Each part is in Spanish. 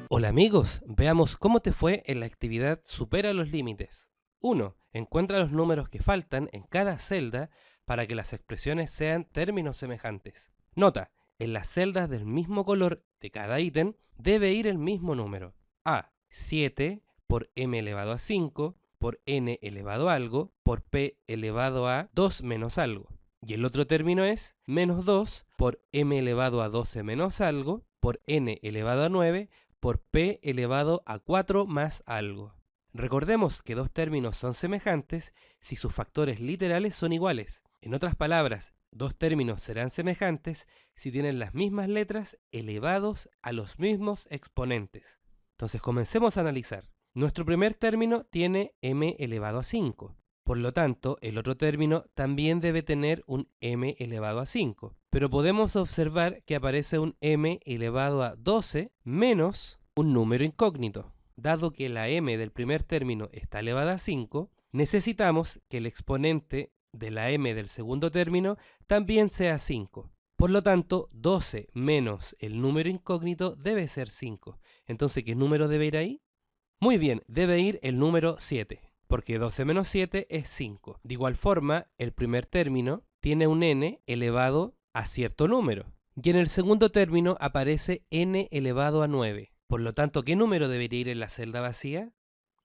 Hola amigos, veamos cómo te fue en la actividad Supera los límites. 1. Encuentra los números que faltan en cada celda para que las expresiones sean términos semejantes. Nota, en las celdas del mismo color de cada ítem debe ir el mismo número. A. 7 por m elevado a 5 por n elevado a algo por p elevado a 2 menos algo. Y el otro término es menos 2 por m elevado a 12 menos algo por n elevado a 9 por p elevado a 4 más algo. Recordemos que dos términos son semejantes si sus factores literales son iguales. En otras palabras, dos términos serán semejantes si tienen las mismas letras elevados a los mismos exponentes. Entonces comencemos a analizar. Nuestro primer término tiene m elevado a 5. Por lo tanto, el otro término también debe tener un m elevado a 5. Pero podemos observar que aparece un m elevado a 12 menos un número incógnito. Dado que la m del primer término está elevada a 5, necesitamos que el exponente de la m del segundo término también sea 5. Por lo tanto, 12 menos el número incógnito debe ser 5. Entonces, ¿qué número debe ir ahí? Muy bien, debe ir el número 7. Porque 12 menos 7 es 5. De igual forma, el primer término tiene un n elevado a cierto número. Y en el segundo término aparece n elevado a 9. Por lo tanto, ¿qué número debería ir en la celda vacía?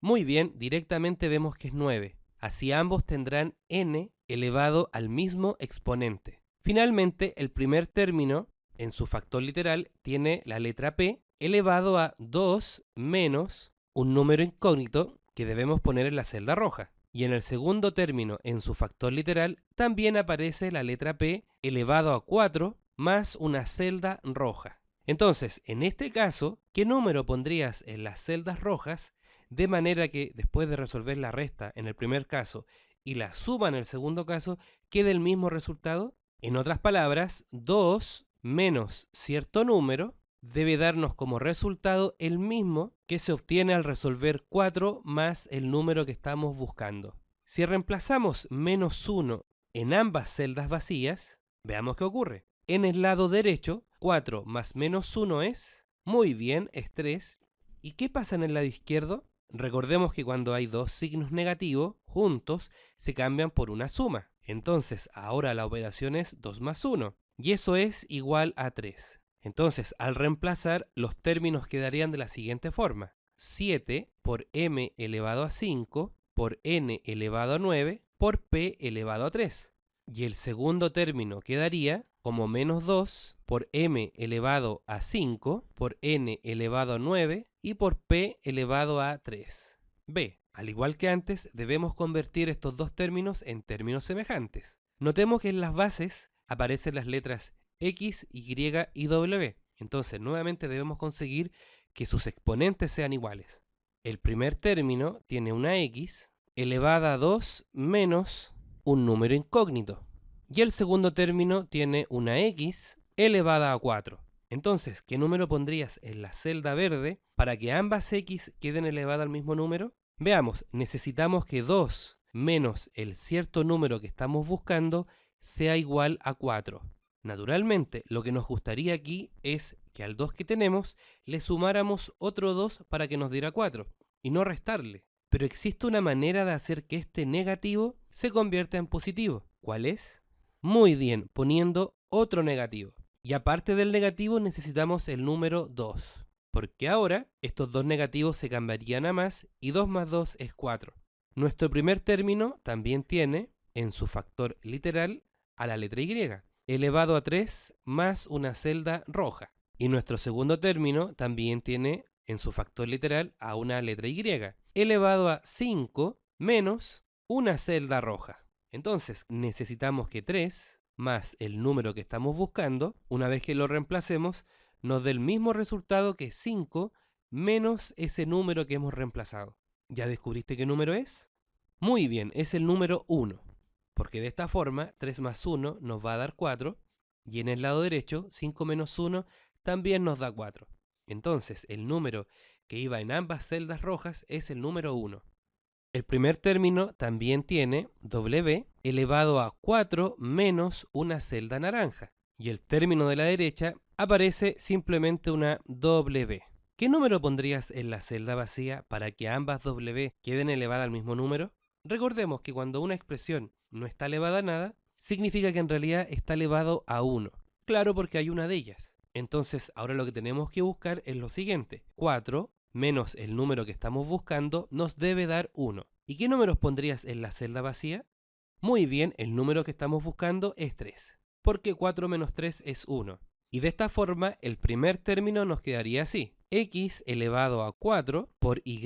Muy bien, directamente vemos que es 9. Así ambos tendrán n elevado al mismo exponente. Finalmente, el primer término, en su factor literal, tiene la letra p elevado a 2 menos un número incógnito que debemos poner en la celda roja. Y en el segundo término, en su factor literal, también aparece la letra p elevado a 4 más una celda roja. Entonces, en este caso, ¿qué número pondrías en las celdas rojas de manera que después de resolver la resta en el primer caso y la suma en el segundo caso, quede el mismo resultado? En otras palabras, 2 menos cierto número debe darnos como resultado el mismo que se obtiene al resolver 4 más el número que estamos buscando. Si reemplazamos menos 1 en ambas celdas vacías, veamos qué ocurre. En el lado derecho, 4 más menos 1 es, muy bien, es 3. ¿Y qué pasa en el lado izquierdo? Recordemos que cuando hay dos signos negativos juntos, se cambian por una suma. Entonces, ahora la operación es 2 más 1, y eso es igual a 3. Entonces, al reemplazar, los términos quedarían de la siguiente forma. 7 por m elevado a 5 por n elevado a 9 por p elevado a 3. Y el segundo término quedaría como menos 2 por m elevado a 5 por n elevado a 9 y por p elevado a 3. B. Al igual que antes, debemos convertir estos dos términos en términos semejantes. Notemos que en las bases aparecen las letras X, Y y W. Entonces, nuevamente debemos conseguir que sus exponentes sean iguales. El primer término tiene una X elevada a 2 menos un número incógnito. Y el segundo término tiene una X elevada a 4. Entonces, ¿qué número pondrías en la celda verde para que ambas X queden elevadas al mismo número? Veamos, necesitamos que 2 menos el cierto número que estamos buscando sea igual a 4. Naturalmente, lo que nos gustaría aquí es que al 2 que tenemos le sumáramos otro 2 para que nos diera 4 y no restarle. Pero existe una manera de hacer que este negativo se convierta en positivo. ¿Cuál es? Muy bien, poniendo otro negativo. Y aparte del negativo necesitamos el número 2. Porque ahora estos dos negativos se cambiarían a más y 2 más 2 es 4. Nuestro primer término también tiene en su factor literal a la letra Y, elevado a 3 más una celda roja. Y nuestro segundo término también tiene en su factor literal a una letra Y, elevado a 5 menos una celda roja. Entonces necesitamos que 3 más el número que estamos buscando, una vez que lo reemplacemos, nos dé el mismo resultado que 5 menos ese número que hemos reemplazado. ¿Ya descubriste qué número es? Muy bien, es el número 1. Porque de esta forma 3 más 1 nos va a dar 4 y en el lado derecho 5 menos 1 también nos da 4. Entonces el número que iba en ambas celdas rojas es el número 1. El primer término también tiene W elevado a 4 menos una celda naranja. Y el término de la derecha aparece simplemente una W. ¿Qué número pondrías en la celda vacía para que ambas W queden elevadas al mismo número? Recordemos que cuando una expresión no está elevada a nada, significa que en realidad está elevado a 1. Claro, porque hay una de ellas. Entonces, ahora lo que tenemos que buscar es lo siguiente. 4 menos el número que estamos buscando nos debe dar 1. ¿Y qué números pondrías en la celda vacía? Muy bien, el número que estamos buscando es 3, porque 4 menos 3 es 1. Y de esta forma, el primer término nos quedaría así. X elevado a 4 por Y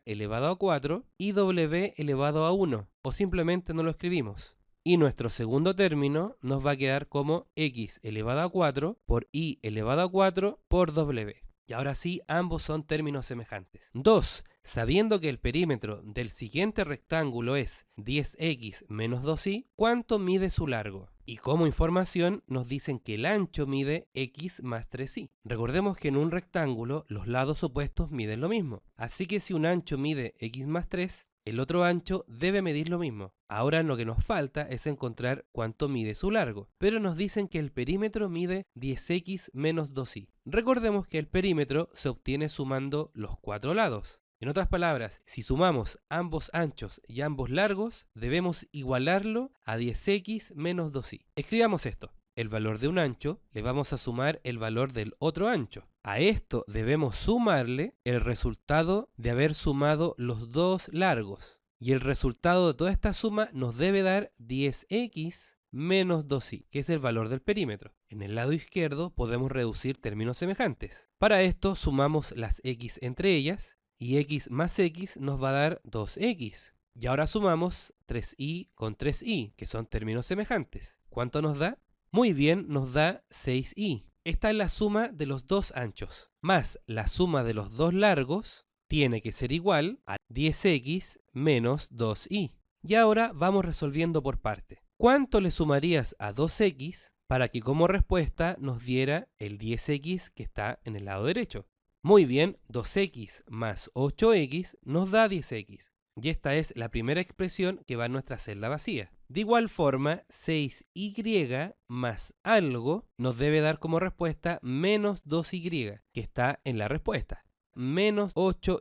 elevado a 4 y W elevado a 1. O simplemente no lo escribimos. Y nuestro segundo término nos va a quedar como X elevado a 4 por Y elevado a 4 por W. Y ahora sí, ambos son términos semejantes. 2. Sabiendo que el perímetro del siguiente rectángulo es 10x menos 2y, ¿cuánto mide su largo? Y como información nos dicen que el ancho mide x más 3y. Recordemos que en un rectángulo los lados opuestos miden lo mismo. Así que si un ancho mide x más 3, el otro ancho debe medir lo mismo. Ahora lo que nos falta es encontrar cuánto mide su largo, pero nos dicen que el perímetro mide 10x menos 2y. Recordemos que el perímetro se obtiene sumando los cuatro lados. En otras palabras, si sumamos ambos anchos y ambos largos, debemos igualarlo a 10x menos 2y. Escribamos esto. El valor de un ancho le vamos a sumar el valor del otro ancho. A esto debemos sumarle el resultado de haber sumado los dos largos. Y el resultado de toda esta suma nos debe dar 10x menos 2y, que es el valor del perímetro. En el lado izquierdo podemos reducir términos semejantes. Para esto sumamos las x entre ellas y x más x nos va a dar 2x. Y ahora sumamos 3y con 3y, que son términos semejantes. ¿Cuánto nos da? Muy bien, nos da 6y. Esta es la suma de los dos anchos, más la suma de los dos largos tiene que ser igual a 10x menos 2y. Y ahora vamos resolviendo por parte. ¿Cuánto le sumarías a 2x para que como respuesta nos diera el 10x que está en el lado derecho? Muy bien, 2x más 8x nos da 10x. Y esta es la primera expresión que va en nuestra celda vacía. De igual forma, 6y más algo nos debe dar como respuesta menos 2y, que está en la respuesta. Menos 8y.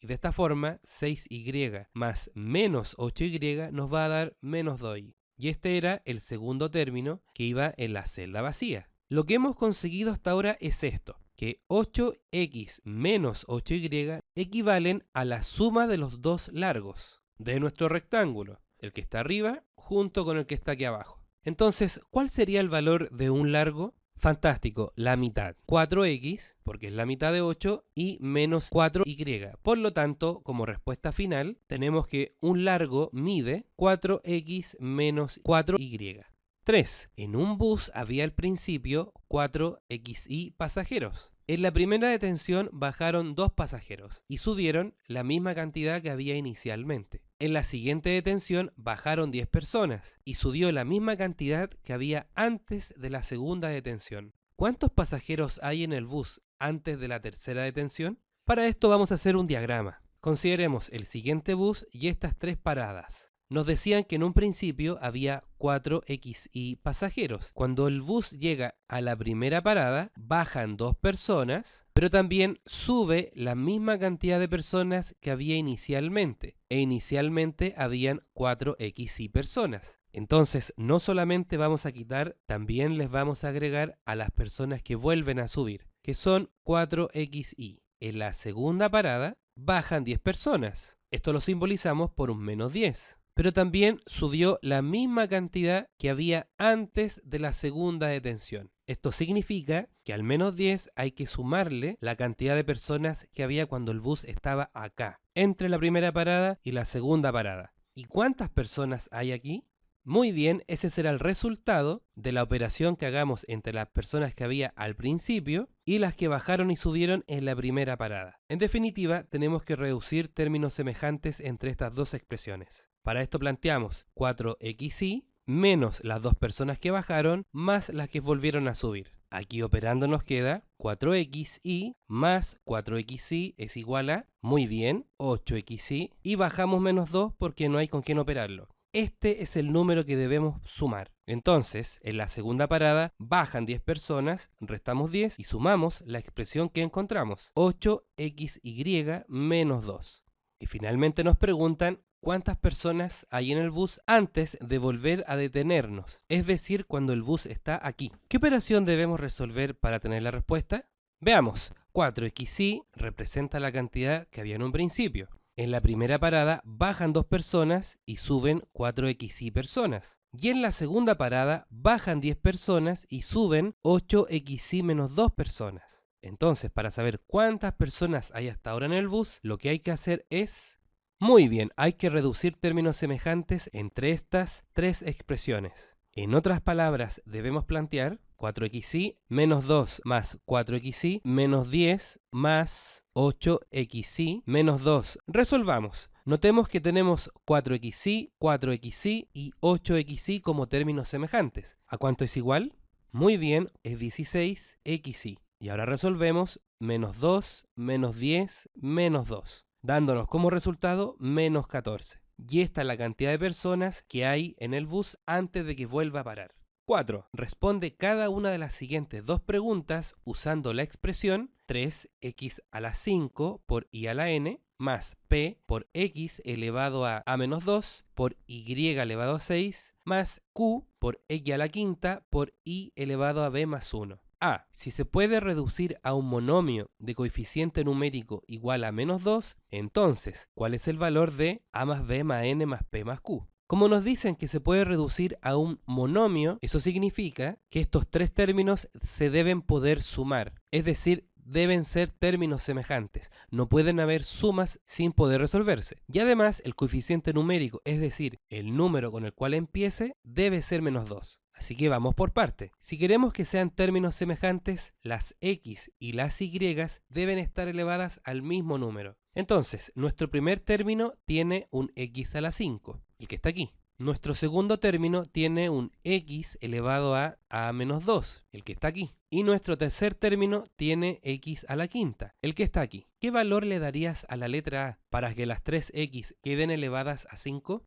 Y de esta forma, 6y más menos 8y nos va a dar menos 2y. Y este era el segundo término que iba en la celda vacía. Lo que hemos conseguido hasta ahora es esto, que 8x menos 8y equivalen a la suma de los dos largos de nuestro rectángulo, el que está arriba junto con el que está aquí abajo. Entonces, ¿cuál sería el valor de un largo? Fantástico, la mitad. 4x, porque es la mitad de 8, y menos 4y. Por lo tanto, como respuesta final, tenemos que un largo mide 4x menos 4y. 3. En un bus había al principio 4xy pasajeros. En la primera detención bajaron 2 pasajeros y subieron la misma cantidad que había inicialmente. En la siguiente detención bajaron 10 personas y subió la misma cantidad que había antes de la segunda detención. ¿Cuántos pasajeros hay en el bus antes de la tercera detención? Para esto vamos a hacer un diagrama. Consideremos el siguiente bus y estas 3 paradas. Nos decían que en un principio había 4xy pasajeros. Cuando el bus llega a la primera parada, bajan 2 personas, pero también sube la misma cantidad de personas que había inicialmente. E inicialmente habían 4xy personas. Entonces, no solamente vamos a quitar, también les vamos a agregar a las personas que vuelven a subir, que son 4xy. En la segunda parada, bajan 10 personas. Esto lo simbolizamos por un menos 10. Pero también subió la misma cantidad que había antes de la segunda detención. Esto significa que al menos 10 hay que sumarle la cantidad de personas que había cuando el bus estaba acá, entre la primera parada y la segunda parada. ¿Y cuántas personas hay aquí? Muy bien, ese será el resultado de la operación que hagamos entre las personas que había al principio y las que bajaron y subieron en la primera parada. En definitiva, tenemos que reducir términos semejantes entre estas dos expresiones. Para esto planteamos 4xy menos las 2 personas que bajaron más las que volvieron a subir. Aquí operando nos queda 4xy más 4xy es igual a, muy bien, 8xy y bajamos menos 2 porque no hay con quién operarlo. este es el número que debemos sumar. Entonces, en la segunda parada bajan 10 personas, restamos 10 y sumamos la expresión que encontramos, 8xy menos 2. Y finalmente nos preguntan cuántas personas hay en el bus antes de volver a detenernos, es decir, cuando el bus está aquí. ¿Qué operación debemos resolver para tener la respuesta? Veamos, 4xy representa la cantidad que había en un principio. En la primera parada bajan 2 personas y suben 4xy personas. Y en la segunda parada bajan 10 personas y suben 8xy menos 2 personas. Entonces, para saber cuántas personas hay hasta ahora en el bus, lo que hay que hacer es... Muy bien, hay que reducir términos semejantes entre estas tres expresiones. En otras palabras, debemos plantear 4xy menos 2 más 4xy menos 10 más 8xy menos 2. Resolvamos. Notemos que tenemos 4xy, 4xy y 8xy como términos semejantes. ¿A cuánto es igual? Muy bien, es 16xy. Y ahora resolvemos menos 2, menos 10, menos 2, dándonos como resultado menos 14. Y esta es la cantidad de personas que hay en el bus antes de que vuelva a parar. 4. Responde cada una de las siguientes dos preguntas usando la expresión 3x a la 5 por y a la n más p por x elevado a menos 2 por y elevado a 6 más q por x a la quinta por y elevado a b más 1. A. Si se puede reducir a un monomio de coeficiente numérico igual a menos 2, entonces, ¿cuál es el valor de a más b más n más p más q? Como nos dicen que se puede reducir a un monomio, eso significa que estos tres términos se deben poder sumar, es decir, deben ser términos semejantes. No pueden haber sumas sin poder resolverse. Y además, el coeficiente numérico, es decir, el número con el cual empiece, debe ser menos 2. Así que vamos por parte. Si queremos que sean términos semejantes, las x y las y deben estar elevadas al mismo número. Entonces, nuestro primer término tiene un x a la 5, el que está aquí. Nuestro segundo término tiene un x elevado a menos 2, el que está aquí. Y nuestro tercer término tiene x a la quinta, el que está aquí. ¿Qué valor le darías a la letra a para que las tres x queden elevadas a 5?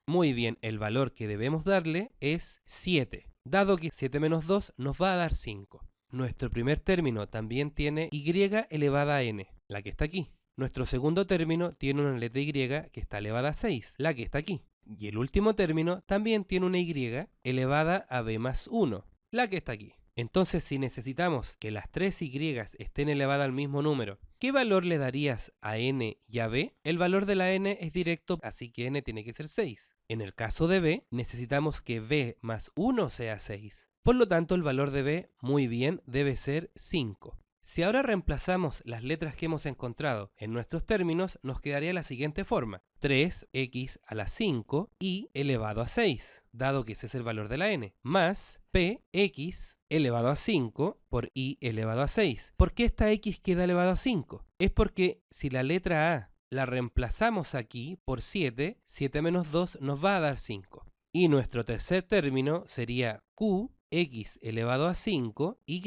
Muy bien, el valor que debemos darle es 7, dado que 7 menos 2 nos va a dar 5. Nuestro primer término también tiene y elevada a n, la que está aquí. Nuestro segundo término tiene una letra y que está elevada a 6, la que está aquí. Y el último término también tiene una y elevada a b más 1, la que está aquí. Entonces, si necesitamos que las tres y estén elevadas al mismo número, ¿qué valor le darías a n y a b? El valor de la n es directo, así que n tiene que ser 6. En el caso de b, necesitamos que b más 1 sea 6. Por lo tanto, el valor de b, muy bien, debe ser 5. Si ahora reemplazamos las letras que hemos encontrado en nuestros términos, nos quedaría la siguiente forma. 3x a la 5 y elevado a 6, dado que ese es el valor de la n, más px elevado a 5 por y elevado a 6. ¿Por qué esta x queda elevado a 5? Es porque si la letra a la reemplazamos aquí por 7, 7 menos 2 nos va a dar 5. Y nuestro tercer término sería q x elevado a 5, y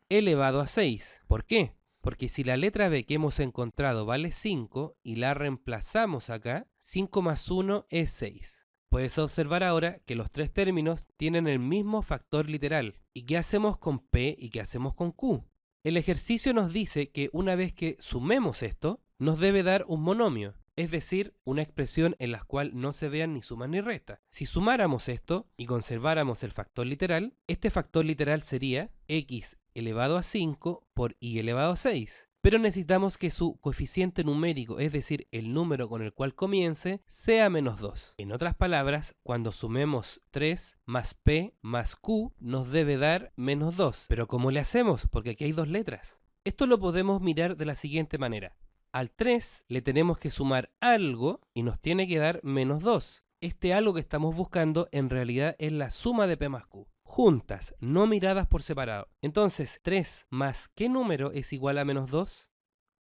elevado a 6. ¿Por qué? Porque si la letra b que hemos encontrado vale 5 y la reemplazamos acá, 5 más 1 es 6. Puedes observar ahora que los tres términos tienen el mismo factor literal. ¿Y qué hacemos con p y qué hacemos con q? El ejercicio nos dice que una vez que sumemos esto, nos debe dar un monomio. Es decir, una expresión en la cual no se vean ni sumas ni restas. Si sumáramos esto y conserváramos el factor literal, este factor literal sería x elevado a 5 por y elevado a 6. Pero necesitamos que su coeficiente numérico, es decir, el número con el cual comience, sea menos 2. En otras palabras, cuando sumemos 3 más p más q, nos debe dar menos 2. ¿Pero cómo le hacemos? Porque aquí hay dos letras. Esto lo podemos mirar de la siguiente manera. Al 3 le tenemos que sumar algo y nos tiene que dar menos 2. Este algo que estamos buscando en realidad es la suma de p más q. Juntas, no miradas por separado. Entonces, 3 más ¿qué número es igual a menos 2?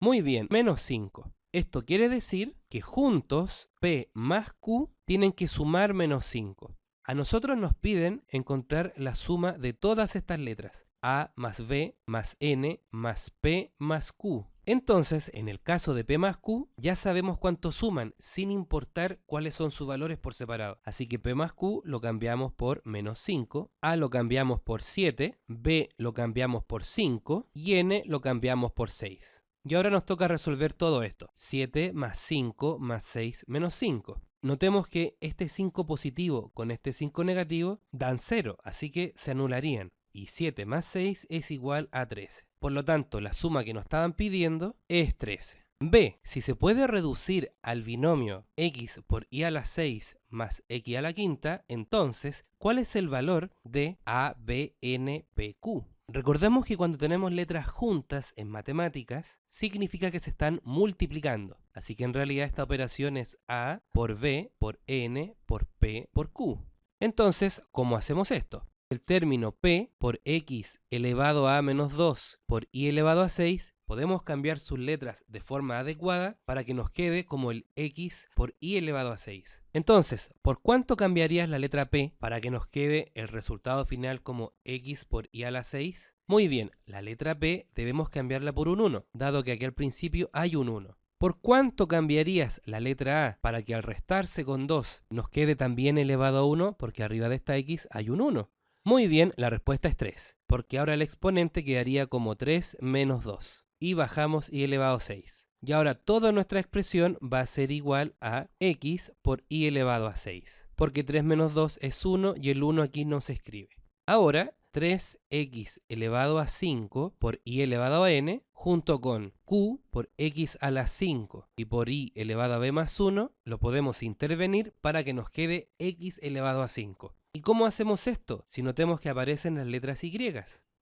Muy bien, menos 5. Esto quiere decir que juntos p más q tienen que sumar menos 5. A nosotros nos piden encontrar la suma de todas estas letras. A más b más n más p más q. Entonces, en el caso de P más Q, ya sabemos cuánto suman, sin importar cuáles son sus valores por separado. Así que P más Q lo cambiamos por menos 5, A lo cambiamos por 7, B lo cambiamos por 5 y N lo cambiamos por 6. Y ahora nos toca resolver todo esto. 7 más 5 más 6 menos 5. Notemos que este 5 positivo con este 5 negativo dan 0, así que se anularían. Y 7 más 6 es igual a 13. Por lo tanto, la suma que nos estaban pidiendo es 13. B. Si se puede reducir al binomio x por y a la 6 más x a la quinta, entonces, ¿cuál es el valor de a, b, n, p, q? Recordemos que cuando tenemos letras juntas en matemáticas, significa que se están multiplicando. Así que en realidad esta operación es a por b por n por p por q. Entonces, ¿cómo hacemos esto? El término p por x elevado a menos 2 por y elevado a 6, podemos cambiar sus letras de forma adecuada para que nos quede como el x por y elevado a 6. Entonces, ¿por cuánto cambiarías la letra p para que nos quede el resultado final como x por y a la 6? Muy bien, la letra p debemos cambiarla por un 1, dado que aquí al principio hay un 1. ¿Por cuánto cambiarías la letra a para que al restarse con 2 nos quede también elevado a 1? Porque arriba de esta x hay un 1. Muy bien, la respuesta es 3, porque ahora el exponente quedaría como 3 menos 2. Y bajamos y elevado a 6. Y ahora toda nuestra expresión va a ser igual a x por y elevado a 6. Porque 3 menos 2 es 1 y el 1 aquí no se escribe. Ahora 3x elevado a 5 por y elevado a n junto con q por x a la 5 y por y elevado a b más 1 lo podemos intervenir para que nos quede x elevado a 5. ¿Y cómo hacemos esto? Si notemos que aparecen las letras y.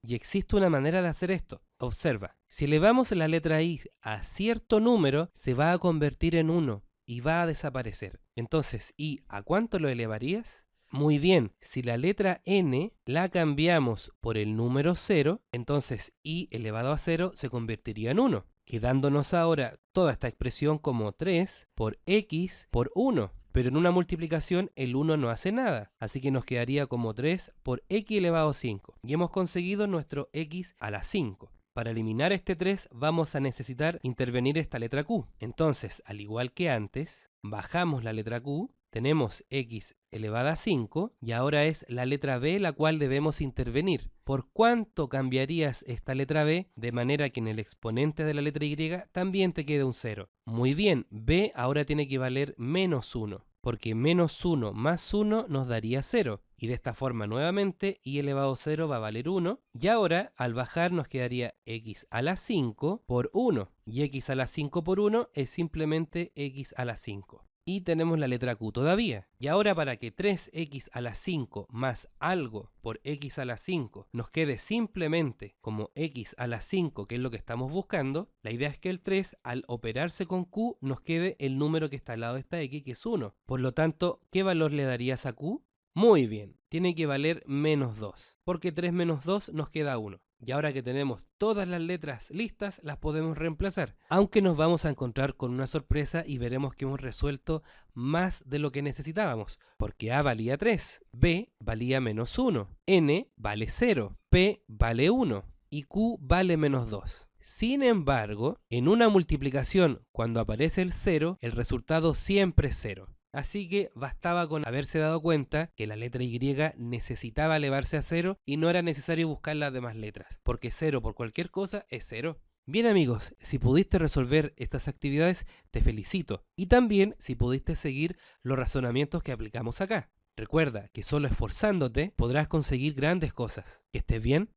Y existe una manera de hacer esto. Observa, si elevamos la letra i a cierto número, se va a convertir en 1 y va a desaparecer. Entonces, ¿y a cuánto lo elevarías? Muy bien, si la letra n la cambiamos por el número 0, entonces i elevado a 0 se convertiría en 1, quedándonos ahora toda esta expresión como 3 por x por 1. Pero en una multiplicación el 1 no hace nada, así que nos quedaría como 3 por x elevado a 5. Y hemos conseguido nuestro x a la 5. Para eliminar este 3 vamos a necesitar intervenir esta letra q. Entonces, al igual que antes, bajamos la letra q, tenemos x elevada a 5 y ahora es la letra b la cual debemos intervenir. ¿Por cuánto cambiarías esta letra b de manera que en el exponente de la letra y también te quede un 0? Muy bien, b ahora tiene que valer menos 1, porque menos 1 más 1 nos daría 0. Y de esta forma nuevamente y elevado a 0 va a valer 1. Y ahora al bajar nos quedaría x a la 5 por 1. Y x a la 5 por 1 es simplemente x a la 5. Y tenemos la letra q todavía. Y ahora para que 3x a la 5 más algo por x a la 5 nos quede simplemente como x a la 5, que es lo que estamos buscando, la idea es que el 3 al operarse con q nos quede el número que está al lado de esta x, que es 1. Por lo tanto, ¿qué valor le darías a q? Muy bien, tiene que valer menos 2, porque 3 menos 2 nos queda 1. Y ahora que tenemos todas las letras listas, las podemos reemplazar. Aunque nos vamos a encontrar con una sorpresa y veremos que hemos resuelto más de lo que necesitábamos. Porque A valía 3, B valía menos 1, N vale 0, P vale 1 y Q vale menos 2. Sin embargo, en una multiplicación, cuando aparece el 0, el resultado siempre es 0. Así que bastaba con haberse dado cuenta que la letra Y necesitaba elevarse a 0 y no era necesario buscar las demás letras, porque 0 por cualquier cosa es 0. Bien amigos, si pudiste resolver estas actividades, te felicito. Y también si pudiste seguir los razonamientos que aplicamos acá. Recuerda que solo esforzándote podrás conseguir grandes cosas. Que estés bien.